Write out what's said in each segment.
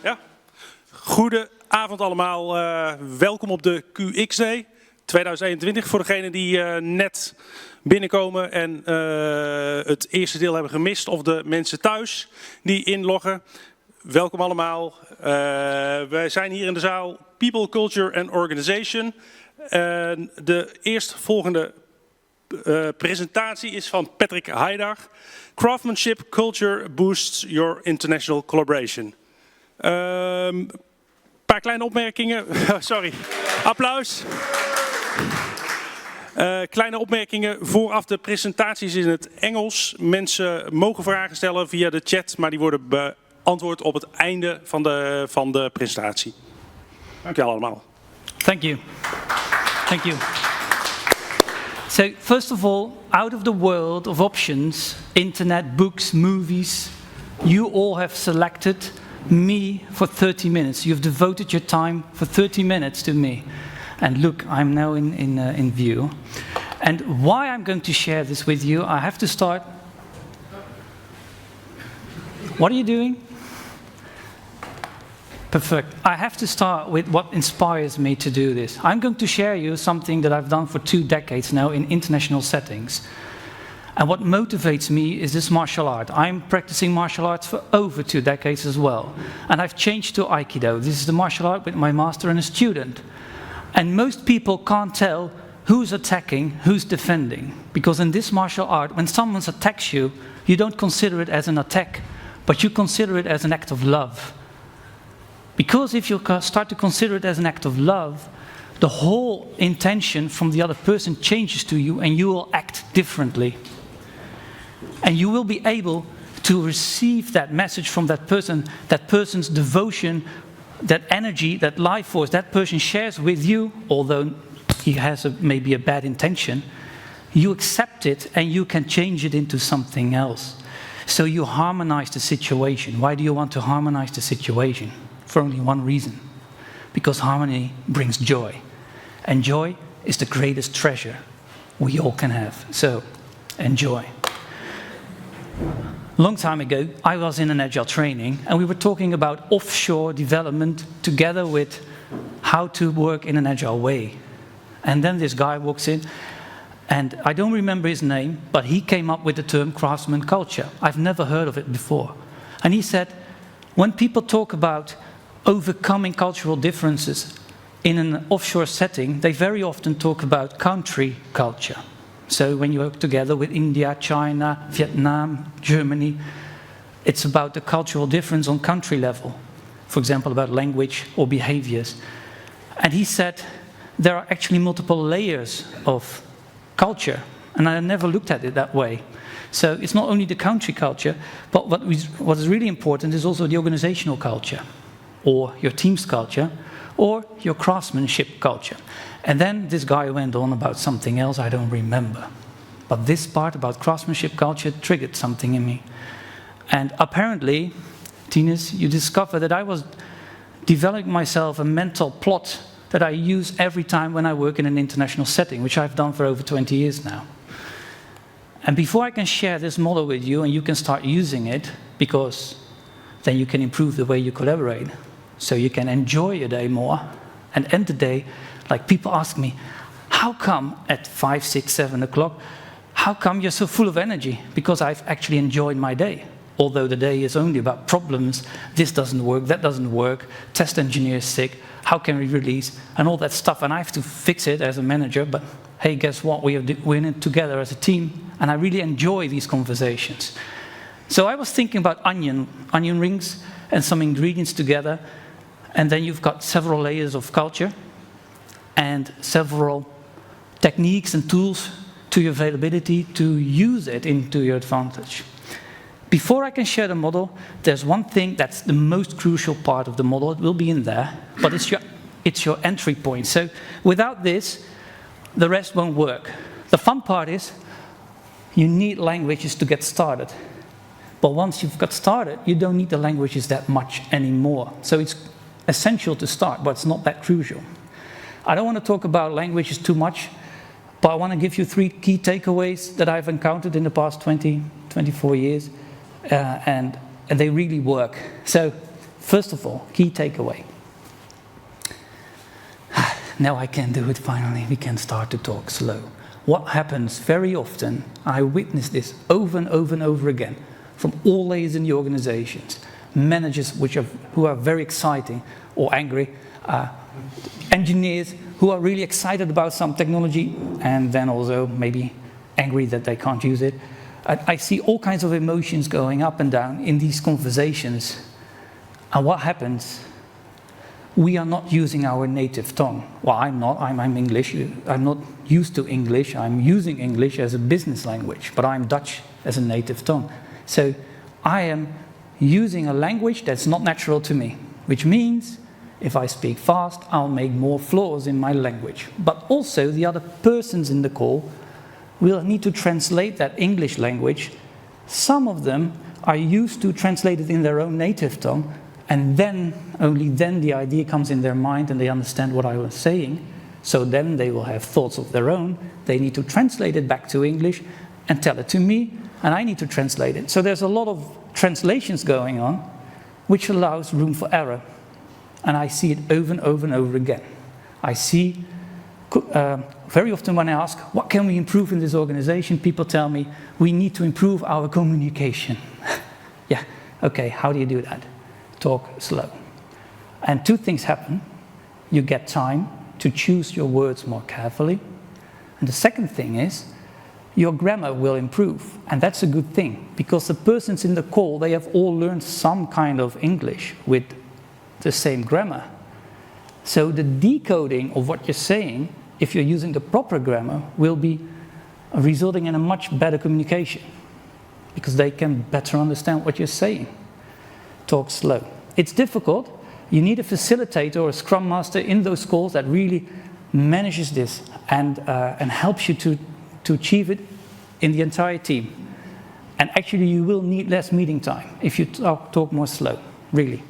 Ja. Goedenavond allemaal. Welkom op de QX Day 2021. Voor degenen die net binnenkomen en het eerste deel hebben gemist. Of de mensen thuis die inloggen. Welkom allemaal. Wij zijn hier in de zaal People, Culture and Organization. De eerstvolgende presentatie is van Patrique Haidar. Craftsmanship, Culture Boosts Your International Collaboration. Een paar kleine opmerkingen. Sorry. Applaus. Kleine opmerkingen vooraf de presentaties in het Engels. Mensen mogen vragen stellen via de chat, maar die worden beantwoord op het einde van de presentatie. Dank je allemaal. Thank you. Thank you. So, first of all, out of the world of options, internet, books, movies, you all have selected me for 30 minutes. You've devoted your time for 30 minutes to me. And look, I'm now in view. And why I'm going to share this with you, I have to start. What are you doing? Perfect. I have to start with what inspires me to do this. I'm going to share you something that I've done for 2 decades now in international settings. And what motivates me is this martial art. I'm practicing martial arts for over 2 decades as well. And I've changed to Aikido. This is the martial art with my master and a student. And most people can't tell who's attacking, who's defending. Because in this martial art, when someone attacks you, you don't consider it as an attack, but you consider it as an act of love. Because if you start to consider it as an act of love, the whole intention from the other person changes to you and you will act differently. And you will be able to receive that message from that person's devotion, that energy, that life force that person shares with you, although he has maybe a bad intention, you accept it and you can change it into something else. So you harmonize the situation. Why do you want to harmonize the situation? For only one reason. Because harmony brings joy. And joy is the greatest treasure we all can have. So, enjoy. Long time ago, I was in an agile training and we were talking about offshore development together with how to work in an agile way. And then this guy walks in and I don't remember his name, but he came up with the term craftsman culture. I've never heard of it before. And he said, when people talk about overcoming cultural differences in an offshore setting, they very often talk about country culture. So when you work together with India, China, Vietnam, Germany, it's about the cultural difference on country level. For example, about language or behaviors. And he said there are actually multiple layers of culture, and I never looked at it that way. So it's not only the country culture, but what is really important is also the organizational culture, or your team's culture, or your craftsmanship culture. And then this guy went on about something else I don't remember. But this part about craftsmanship culture triggered something in me. And apparently, Tinus, you discovered that I was developing myself a mental plot that I use every time when I work in an international setting, which I've done for over 20 years now. And before I can share this model with you and you can start using it, because then you can improve the way you collaborate, so you can enjoy your day more and end the day, like people ask me, how come at 5, 6, 7 o'clock, how come you're so full of energy? Because I've actually enjoyed my day. Although the day is only about problems, this doesn't work, that doesn't work, test engineer is sick, how can we release, and all that stuff. And I have to fix it as a manager, but hey, guess what? We're in it together as a team, and I really enjoy these conversations. So I was thinking about onion rings and some ingredients together, and then you've got several layers of culture and several techniques and tools to your availability to use it into your advantage. Before I can share the model, there's one thing that's the most crucial part of the model. It will be in there, but it's your entry point. So without this, the rest won't work. The fun part is you need languages to get started. But once you've got started, you don't need the languages that much anymore. So it's essential to start, but it's not that crucial. I don't want to talk about languages too much, but I want to give you 3 key takeaways that I've encountered in the past 24 years, and they really work. So First of all, key takeaway. Now I can do it finally. We can start to talk slow. What happens very often, I witness this over and over and over again, from all layers in the organizations, managers who are very exciting or angry, engineers who are really excited about some technology and then also maybe angry that they can't use it. I see all kinds of emotions going up and down in these conversations. And what happens? We are not using our native tongue. Well, I'm not. I'm English. I'm not used to English. I'm using English as a business language, but I'm Dutch as a native tongue. So I am using a language that's not natural to me, which means if I speak fast, I'll make more flaws in my language. But also the other persons in the call will need to translate that English language. Some of them are used to translate it in their own native tongue, and then, only then, the idea comes in their mind and they understand what I was saying. So then they will have thoughts of their own. They need to translate it back to English and tell it to me, and I need to translate it. So there's a lot of translations going on, which allows room for error. And I see it over and over and over again. I see, very often when I ask, what can we improve in this organization? People tell me, we need to improve our communication. Yeah, okay, how do you do that? Talk slow. And two things happen. You get time to choose your words more carefully. And the second thing is, your grammar will improve. And that's a good thing, because the persons in the call, they have all learned some kind of English with the same grammar. So the decoding of what you're saying, if you're using the proper grammar, will be resulting in a much better communication, because they can better understand what you're saying. Talk slow. It's difficult. You need a facilitator or a scrum master in those calls that really manages this and helps you to achieve it in the entire team. And actually you will need less meeting time if you talk more slow, really.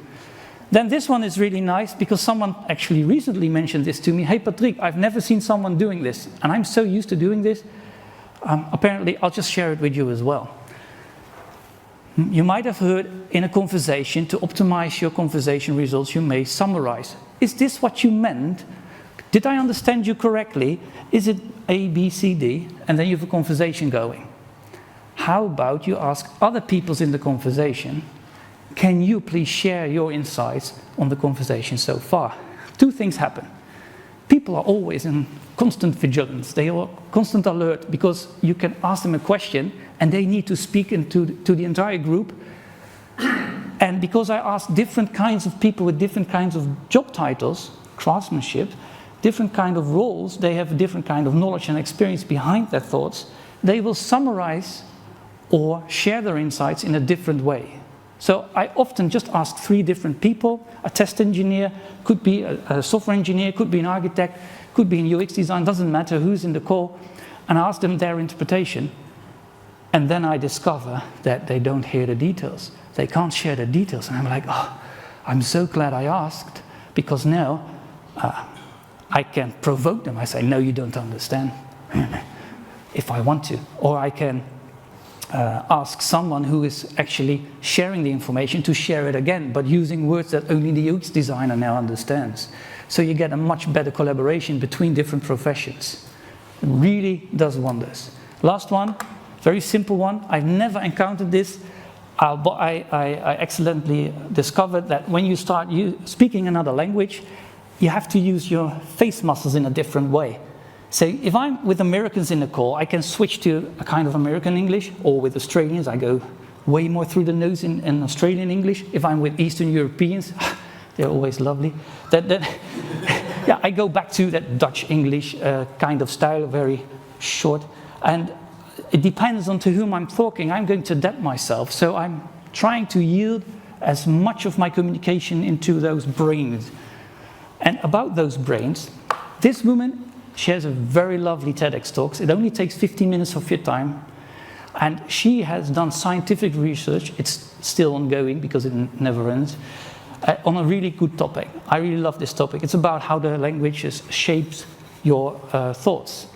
Then this one is really nice, because someone actually recently mentioned this to me. Hey Patrique, I've never seen someone doing this, and I'm so used to doing this. Apparently, I'll just share it with you as well. You might have heard in a conversation, to optimize your conversation results, you may summarize. Is this what you meant? Did I understand you correctly? Is it A, B, C, D? And then you have a conversation going. How about you ask other people in the conversation, can you please share your insights on the conversation so far? Two things happen. People are always in constant vigilance. They are constant alert, because you can ask them a question and they need to speak to the entire group. And because I ask different kinds of people with different kinds of job titles, craftsmanship, different kind of roles, they have a different kind of knowledge and experience behind their thoughts, they will summarize or share their insights in a different way. So I often just ask 3 different people. A test engineer, could be a software engineer, could be an architect, could be in UX design, doesn't matter who's in the call, and I ask them their interpretation. And then I discover that they don't hear the details. They can't share the details. And I'm like, oh, I'm so glad I asked, because now I can provoke them. I say, no, you don't understand, if I want to. Or I can ask someone who is actually sharing the information to share it again, but using words that only the UX designer now understands. So you get a much better collaboration between different professions. It really does wonders. Last one, very simple one. I've never encountered this, but I accidentally discovered that when you start speaking another language, you have to use your face muscles in a different way. So if I'm with Americans in the call, I can switch to a kind of American English, or with Australians, I go way more through the nose in Australian English. If I'm with Eastern Europeans, they're always lovely. Yeah, I go back to that Dutch English kind of style, very short. And it depends on to whom I'm talking. I'm going to adapt myself. So I'm trying to yield as much of my communication into those brains. And about those brains, this woman shares a very lovely TEDx talk. It only takes 15 minutes of your time. And she has done scientific research. It's still ongoing because it never ends. On a really good topic. I really love this topic. It's about how the languages shapes your thoughts.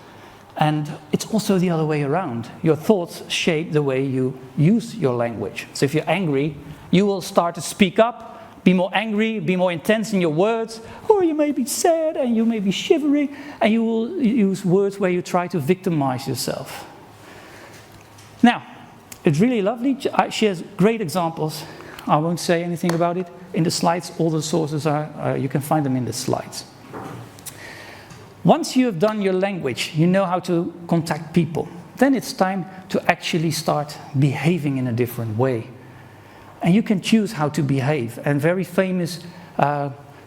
And it's also the other way around. Your thoughts shape the way you use your language. So if you're angry, you will start to speak up, be more angry, be more intense in your words, or you may be sad and you may be shivering, and you will use words where you try to victimize yourself. Now, it's really lovely. She has great examples. I won't say anything about it. In the slides, all the sources are, you can find them in the slides. Once you have done your language, you know how to contact people, then it's time to actually start behaving in a different way. And you can choose how to behave. And very famous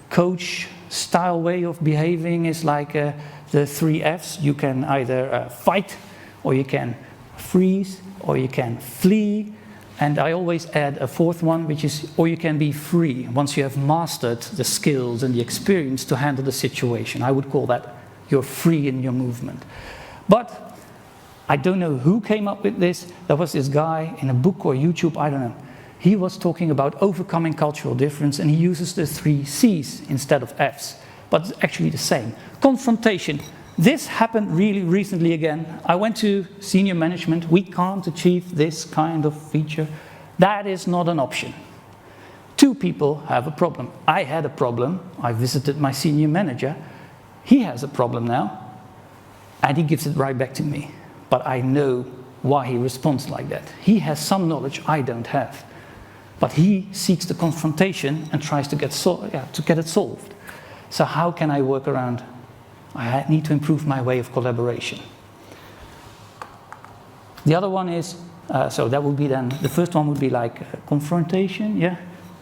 coach style way of behaving is like the 3 Fs. You can either fight, or you can freeze, or you can flee. And I always add a 4th one, which is, or you can be free, once you have mastered the skills and the experience to handle the situation. I would call that you're free in your movement. But I don't know who came up with this. There was this guy in a book or YouTube, I don't know. He was talking about overcoming cultural difference, and he uses the 3 Cs instead of Fs. But it's actually the same. Confrontation. This happened really recently again. I went to senior management. We can't achieve this kind of feature. That is not an option. 2 people have a problem. I had a problem. I visited my senior manager. He has a problem now, and he gives it right back to me. But I know why he responds like that. He has some knowledge I don't have. But he seeks the confrontation and tries to get it solved. So how can I work around? I need to improve my way of collaboration. The other one is, so that would be then, the first one would be like confrontation, yeah?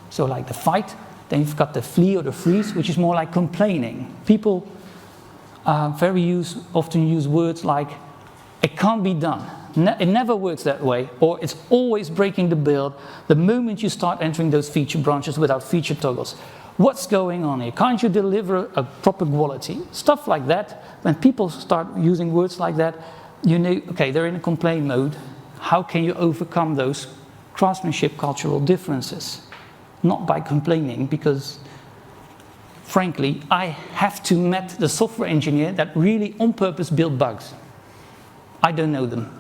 So like the fight. Then you've got the flee or the freeze, which is more like complaining. People often use words like, it can't be done. It never works that way, or it's always breaking the build the moment you start entering those feature branches without feature toggles. What's going on here? Can't you deliver a proper quality? Stuff like that. When people start using words like that, you know, okay, they're in a complaint mode. How can you overcome those craftsmanship cultural differences? Not by complaining, because frankly, I have to meet the software engineer that really on purpose build bugs. I don't know them.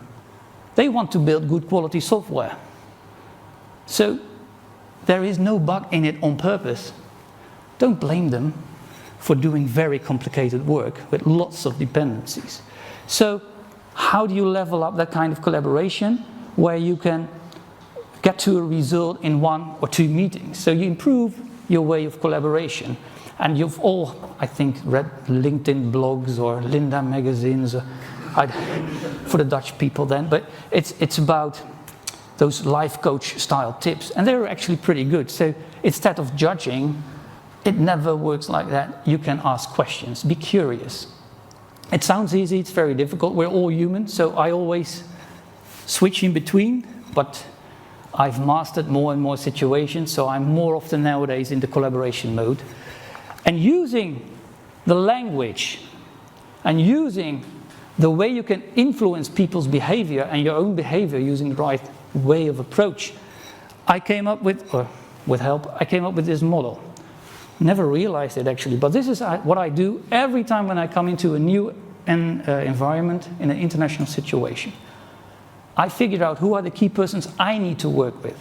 They want to build good quality software. So there is no bug in it on purpose. Don't blame them for doing very complicated work with lots of dependencies. So how do you level up that kind of collaboration where you can get to a result in 1 or 2 meetings? So you improve your way of collaboration. And you've all, I think, read LinkedIn blogs or Linda magazines, for the Dutch people then, but it's about those life coach style tips, and they're actually pretty good. So instead of judging, it never works like that. You can ask questions, be curious. It sounds easy, it's very difficult. We're all human, so I always switch in between, but I've mastered more and more situations, so I'm more often nowadays in the collaboration mode. And using the language and using the way you can influence people's behavior and your own behavior using the right way of approach, I came up with, or with help, I came up with this model. Never realized it actually, but this is what I do every time when I come into a new environment in an international situation. I figured out who are the key persons I need to work with.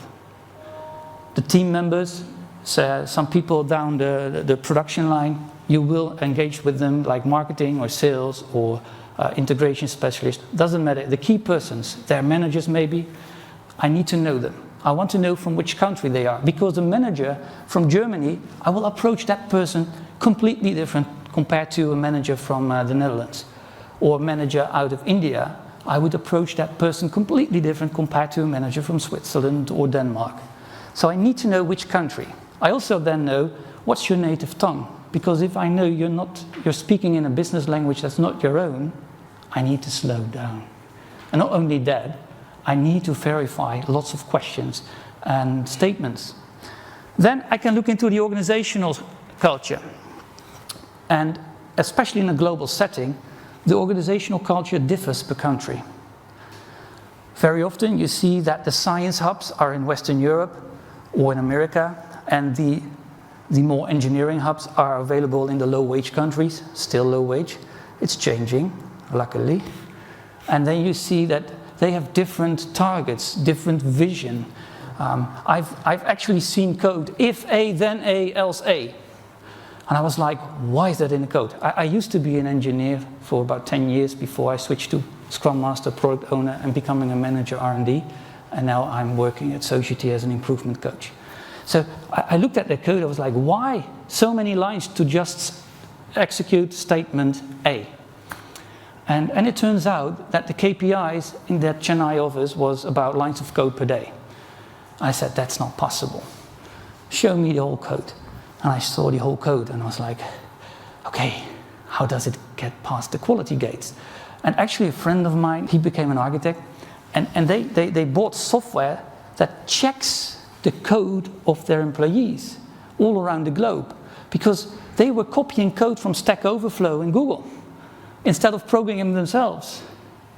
The team members, so some people down the production line, you will engage with them like marketing or sales or integration specialist, doesn't matter. The key persons, their managers maybe, I need to know them. I want to know from which country they are, because the manager from Germany, I will approach that person completely different compared to a manager from the Netherlands. Or a manager out of India, I would approach that person completely different compared to a manager from Switzerland or Denmark. So I need to know which country. I also then know what's your native tongue, because if I know you're speaking in a business language that's not your own, I need to slow down. And not only that, I need to verify lots of questions and statements. Then I can look into the organizational culture. And especially in a global setting, the organizational culture differs per country. Very often you see that the science hubs are in Western Europe or in America, and the more engineering hubs are available in the low-wage countries, still low wage. It's changing, luckily. And then you see that they have different targets, different vision. I've actually seen code, if A, then A, else A. And I was like, why is that in the code? I used to be an engineer for about 10 years before I switched to Scrum Master, Product Owner, and becoming a manager R&D. And now I'm working at Society as an improvement coach. So I looked at the code, I was like, why so many lines to just execute statement A? And it turns out that the KPIs in that Chennai office was about lines of code per day. I said, that's not possible. Show me the whole code. And I saw the whole code and I was like, okay, how does it get past the quality gates? And actually a friend of mine, he became an architect, and they bought software that checks the code of their employees all around the globe, because they were copying code from Stack Overflow in Google instead of programming them themselves,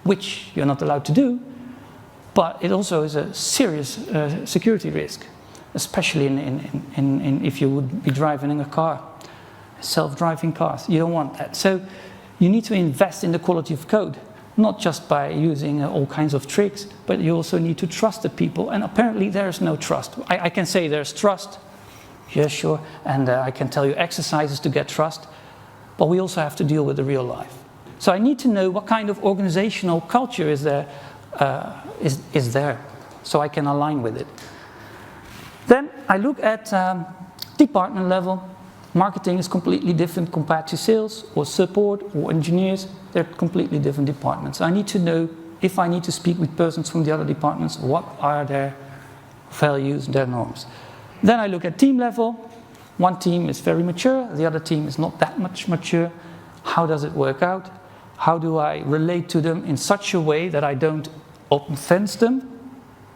which you're not allowed to do, but it also is a serious security risk, especially if you would be driving in a car, self-driving cars. You don't want that. So you need to invest in the quality of code, not just by using all kinds of tricks, but you also need to trust the people. And apparently there's no trust. I can say there's trust, yeah, sure, and I can tell you exercises to get trust, but we also have to deal with the real life. So I need to know what kind of organizational culture is there, so I can align with it. Then I look at department level. Marketing is completely different compared to sales or support or engineers. They're completely different departments. I need to know, if I need to speak with persons from the other departments, what are their values, their norms. Then I look at team level. One team is very mature, the other team is not that much mature. How does it work out? How do I relate to them in such a way that I don't offense them,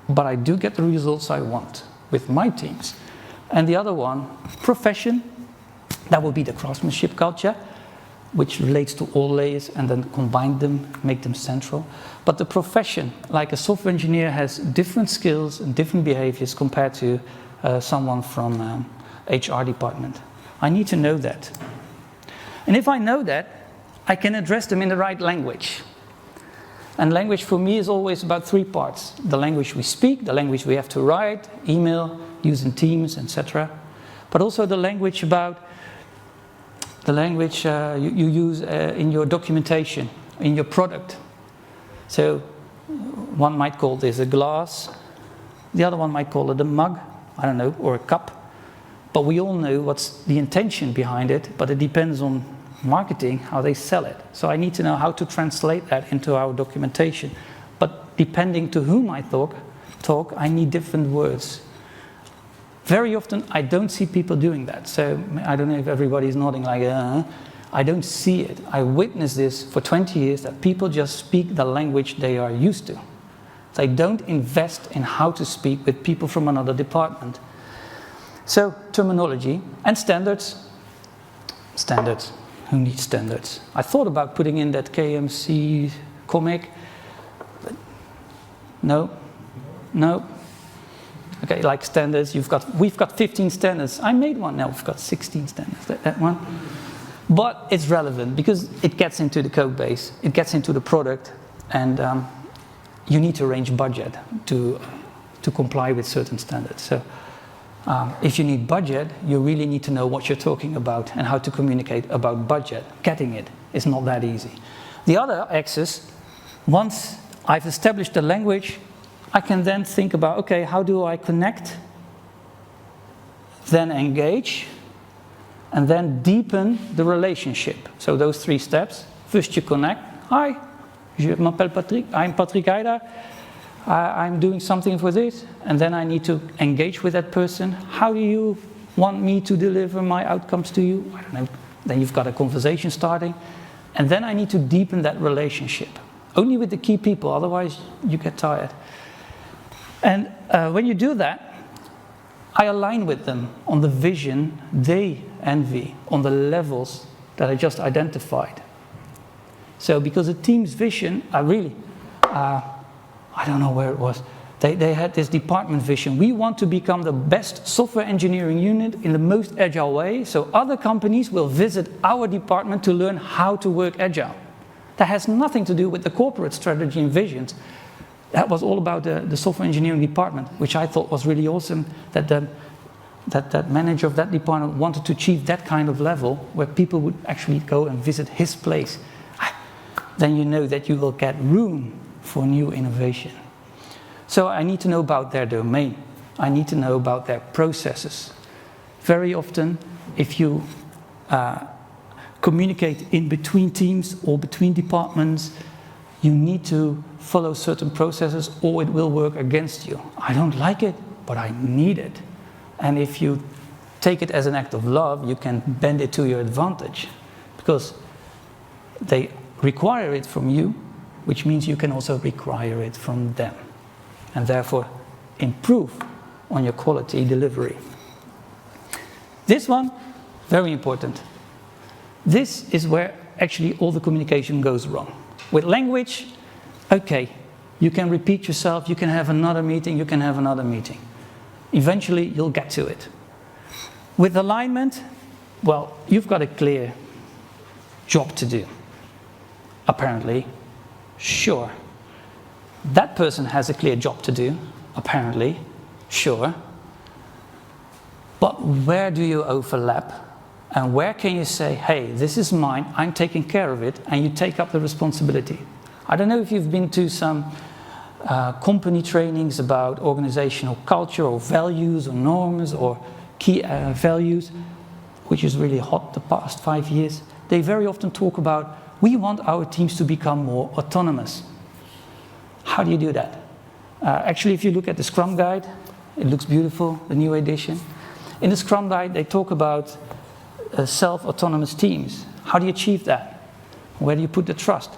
but I do get the results I want with my teams? And the other one, profession. That will be the craftsmanship culture, which relates to all layers and then combine them, make them central. But the profession, like a software engineer, has different skills and different behaviors compared to someone from HR department. I need to know that. And if I know that, I can address them in the right language. And language for me is always about three parts. The language we speak, the language we have to write, email, use in Teams, etc. But also the language you use in your documentation, in your product. So one might call this a glass, the other one might call it a mug, I don't know, or a cup. But we all know what's the intention behind it, but it depends on marketing, how they sell it. So I need to know how to translate that into our documentation. But depending to whom I talk, I need different words. Very often, I don't see people doing that. So I don't know if everybody's nodding like, I don't see it. I witnessed this for 20 years, that people just speak the language they are used to. They don't invest in how to speak with people from another department. So terminology and standards. Standards. Who needs standards? I thought about putting in that KMC comic, but no. Okay, like standards, we've got 15 standards. I made one, now we've got 16 standards, that one. But it's relevant because it gets into the code base, it gets into the product, and you need to arrange budget to comply with certain standards. So if you need budget, you really need to know what you're talking about and how to communicate about budget. Getting it is not that easy. The other axis, once I've established the language, I can then think about, okay, how do I connect, then engage, and then deepen the relationship. So those three steps. First you connect. Hi, je m'appelle Patrique, I'm Patrique Haidar. I'm doing something for this, and then I need to engage with that person. How do you want me to deliver my outcomes to you? I don't know. Then you've got a conversation starting, and then I need to deepen that relationship. Only with the key people, otherwise you get tired. And when you do that, I align with them on the vision they envy, on the levels that I just identified. So because the team's vision, I don't know where it was, they had this department vision. We want to become the best software engineering unit in the most agile way, so other companies will visit our department to learn how to work agile. That has nothing to do with the corporate strategy and visions. That was all about the software engineering department, which I thought was really awesome, that that manager of that department wanted to achieve that kind of level where people would actually go and visit his place. Then you know that you will get room for new innovation. So I need to know about their domain. I need to know about their processes. Very often, if you communicate in between teams or between departments, you need to follow certain processes or it will work against you. I don't like it, but I need it. And if you take it as an act of love, you can bend it to your advantage because they require it from you, which means you can also require it from them and therefore improve on your quality delivery. This one, very important. This is where actually all the communication goes wrong. With language, okay, you can repeat yourself, you can have another meeting, you can have another meeting. Eventually, you'll get to it. With alignment, well, you've got a clear job to do. Apparently, sure. That person has a clear job to do, apparently, sure. But where do you overlap? And where can you say, hey, this is mine, I'm taking care of it, and you take up the responsibility? I don't know if you've been to some company trainings about organizational culture or values or norms or key values, which is really hot the past 5 years. They very often talk about, we want our teams to become more autonomous. How do you do that? Actually, if you look at the Scrum Guide, it looks beautiful, the new edition. In the Scrum Guide, they talk about self-autonomous teams. How do you achieve that? Where do you put the trust?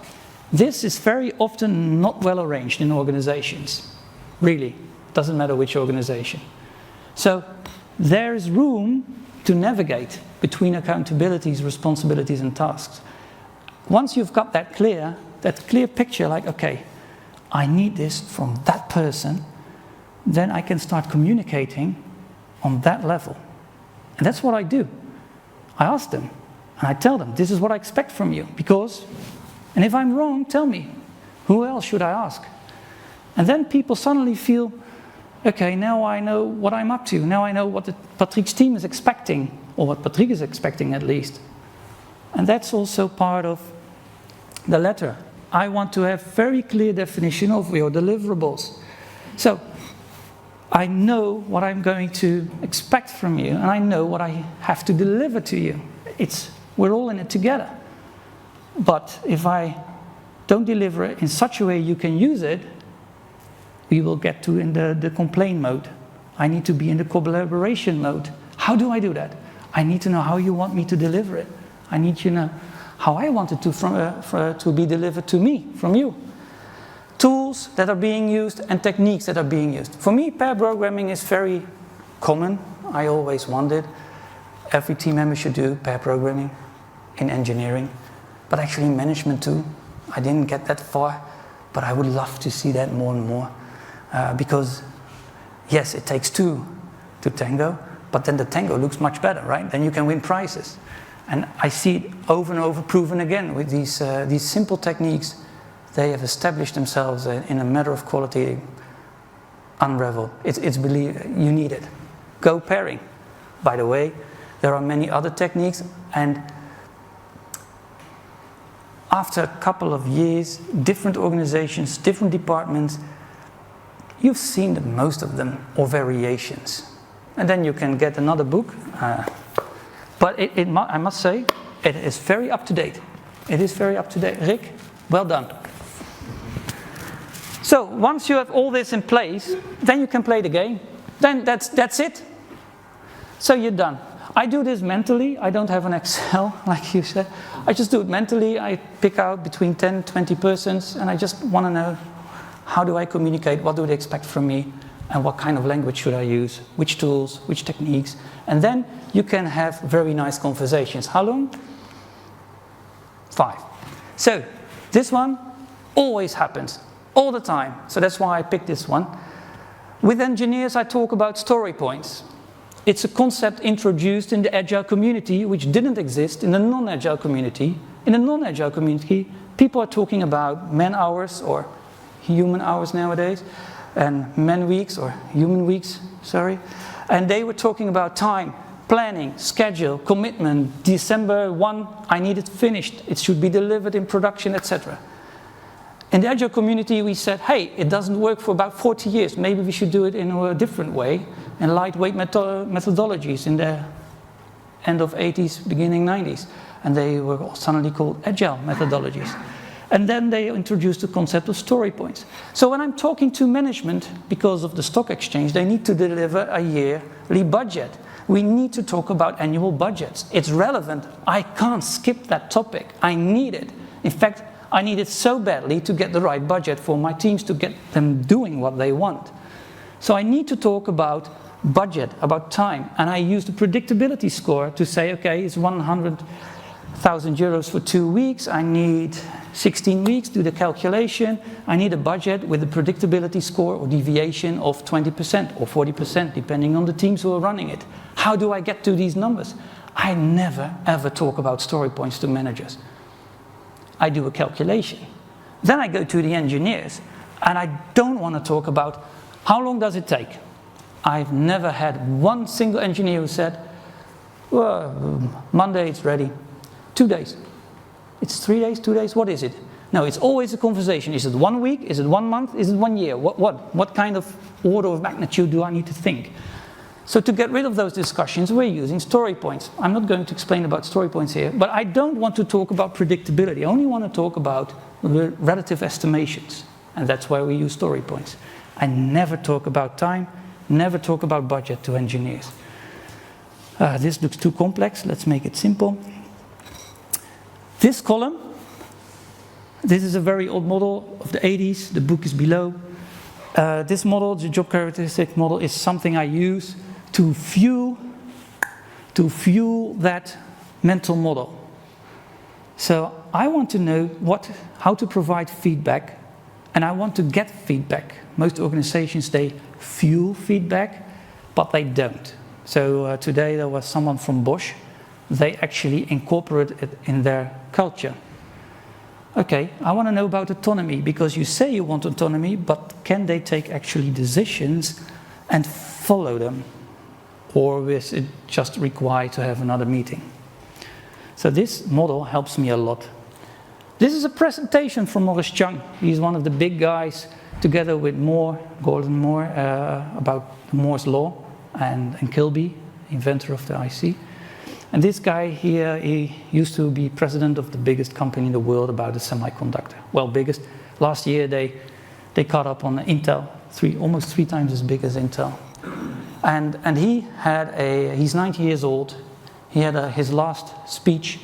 This is very often not well arranged in organizations. Really, doesn't matter which organization. So there is room to navigate between accountabilities, responsibilities, and tasks. Once you've got that clear picture, like, okay, I need this from that person, then I can start communicating on that level. And that's what I do. I ask them, and I tell them, this is what I expect from you, because, and if I'm wrong, tell me. Who else should I ask? And then people suddenly feel, okay, now I know what I'm up to. Now I know what Patrique's team is expecting, or what Patrique is expecting at least. And that's also part of the letter. I want to have very clear definition of your deliverables. So I know what I'm going to expect from you, and I know what I have to deliver to you. We're all in it together. But if I don't deliver it in such a way you can use it, we will get to in the complaint mode. I need to be in the collaboration mode. How do I do that? I need to know how you want me to deliver it. I need to know how I want it to be delivered to me, from you. Tools that are being used and techniques that are being used. For me, pair programming is very common. I always wanted every team member should do pair programming in engineering, but actually in management too. I didn't get that far, but I would love to see that more and more. Because, yes, it takes two to tango, but then the tango looks much better, right? Then you can win prizes. And I see it over and over proven again with these simple techniques. They have established themselves in a matter of quality. Unravel. You need it. Go pairing. By the way, there are many other techniques, and after a couple of years, different organizations, different departments, you've seen most of them, or variations. And then you can get another book. But I must say, it is very up to date. It is very up to date. Rick, well done. So once you have all this in place, then you can play the game. Then that's it. So you're done. I do this mentally. I don't have an Excel, like you said. I just do it mentally. I pick out between 10, 20 persons, and I just want to know, how do I communicate? What do they expect from me? And what kind of language should I use? Which tools? Which techniques? And then you can have very nice conversations. How long? 5. So this one always happens, all the time. So that's why I picked this one. With engineers, I talk about story points. It's a concept introduced in the Agile community, which didn't exist in the non-Agile community. In the non-Agile community, people are talking about man hours, or human hours nowadays, and men weeks, or human weeks, sorry. And they were talking about time, planning, schedule, commitment. December 1, I need it finished. It should be delivered in production, etc. In the Agile community, we said, hey, it doesn't work for about 40 years. Maybe we should do it in a different way, and lightweight methodologies in the end of 80s, beginning 90s. And they were suddenly called Agile methodologies. And then they introduced the concept of story points. So when I'm talking to management, because of the stock exchange, they need to deliver a yearly budget. We need to talk about annual budgets. It's relevant. I can't skip that topic. I need it. In fact, I need it so badly to get the right budget for my teams, to get them doing what they want. So I need to talk about budget, about time. And I use the predictability score to say, okay, it's 100,000 euros for 2 weeks. I need 16 weeks, do the calculation. I need a budget with a predictability score or deviation of 20% or 40%, depending on the teams who are running it. How do I get to these numbers? I never, ever talk about story points to managers. I do a calculation. Then I go to the engineers, and I don't want to talk about how long does it take. I've never had one single engineer who said, well, Monday it's ready. 2 days. It's 3 days, 2 days, what is it? No, it's always a conversation. Is it 1 week? Is it 1 month? Is it 1 year? What kind of order of magnitude do I need to think? So to get rid of those discussions, we're using story points. I'm not going to explain about story points here, but I don't want to talk about predictability. I only want to talk about relative estimations, and that's why we use story points. I never talk about time, never talk about budget to engineers. This looks too complex, let's make it simple. This column, this is a very old model of the 80s, the book is below. This model, the job characteristic model, is something I use to fuel that mental model. So I want to know how to provide feedback, and I want to get feedback. Most organizations, they fuel feedback, but they don't. So today there was someone from Bosch. They actually incorporate it in their culture. Okay, I want to know about autonomy, because you say you want autonomy, but can they take actually decisions and follow them? Or is it just required to have another meeting? So this model helps me a lot. This is a presentation from Maurice Chung. He's one of the big guys, together with Gordon Moore, about Moore's Law, and Kilby, inventor of the IC. And this guy here, he used to be president of the biggest company in the world about the semiconductor. Well, biggest. Last year they caught up on Intel, almost 3 times as big as Intel. And he's 90 years old. He had his last speech,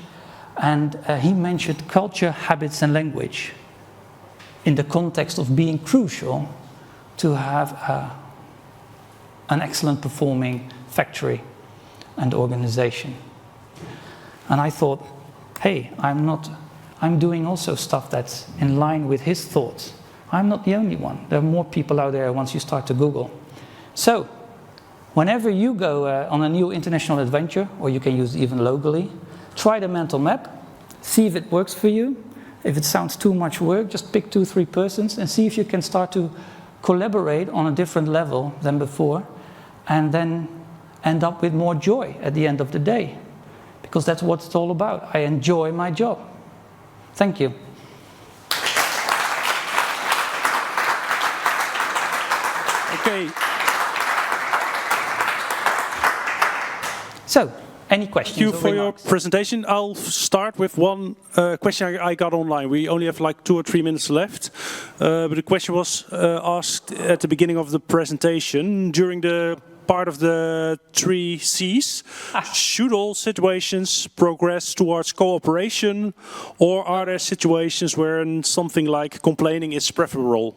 and he mentioned culture, habits, and language in the context of being crucial to have an excellent performing factory and organization. And I thought, hey, I'm doing also stuff that's in line with his thoughts. I'm not the only one. There are more people out there once you start to Google. So, whenever you go on a new international adventure, or you can use it even locally, try the mental map, see if it works for you. If it sounds too much work, just pick 2-3 persons and see if you can start to collaborate on a different level than before, and then end up with more joy at the end of the day. Because that's what it's all about. I enjoy my job. Thank you. Okay. So, any questions? Thank you for your presentation. I'll start with one question I got online. We only have like 2 or 3 minutes left. But the question was asked at the beginning of the presentation during the part of the 3 C's. Should all situations progress towards cooperation, or are there situations where something like complaining is preferable?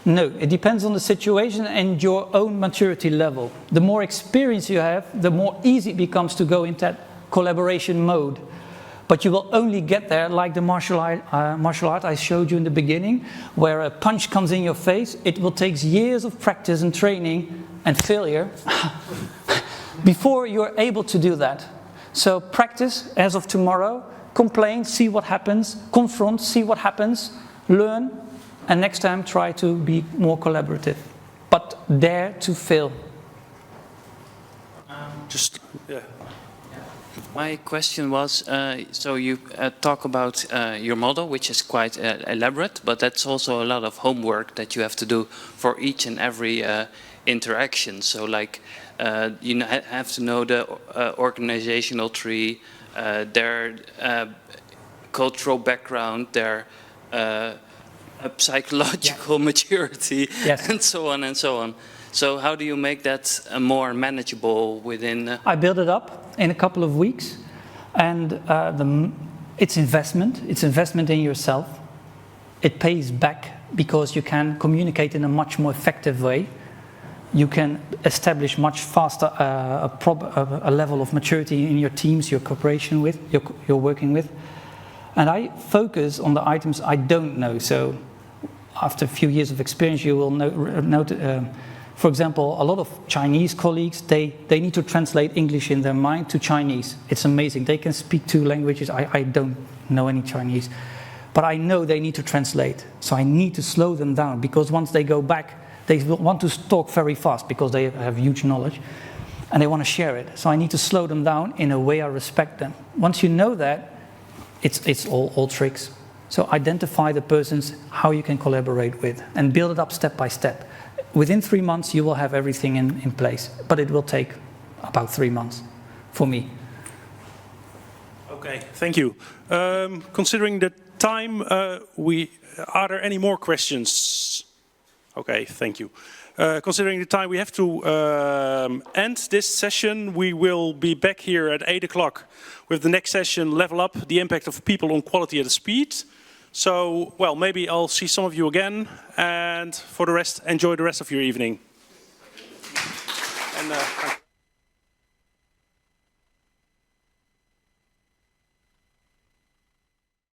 No, it depends on the situation and your own maturity level. The more experience you have, the more easy it becomes to go into that collaboration mode. But you will only get there like the martial art I showed you in the beginning, where a punch comes in your face. It will take years of practice and training and failure before you're able to do that. So practice as of tomorrow, complain, see what happens, confront, see what happens, learn, and next time try to be more collaborative, but dare to fail. Yeah. My question was, so you talk about your model, which is quite elaborate, but that's also a lot of homework that you have to do for each and every interaction. So like, you have to know the organizational tree, their cultural background, their psychological maturity, Yes. and so on and so on. So how do you make that more manageable within? I built it up in a couple of weeks, and it's investment. It's investment in yourself. It pays back because you can communicate in a much more effective way. You can establish much faster a level of maturity in your teams, your cooperation with, you're working with. And I focus on the items I don't know. So after a few years of experience, you will note, for example, a lot of Chinese colleagues, they need to translate English in their mind to Chinese. It's amazing. They can speak 2 languages. I don't know any Chinese. But I know they need to translate. So I need to slow them down, because once they go back, they will want to talk very fast because they have huge knowledge and they want to share it. So I need to slow them down in a way I respect them. Once you know that, it's all tricks. So identify the persons how you can collaborate with and build it up step by step. Within 3 months, you will have everything in place, but it will take about 3 months for me. Okay, thank you. Considering the time, are there any more questions? Okay, thank you. Considering the time, we have to end this session. We will be back here at 8 o'clock with the next session, Level Up, the Impact of People on Quality at Speed. So, well, maybe I'll see some of you again, and for the rest, enjoy the rest of your evening. And,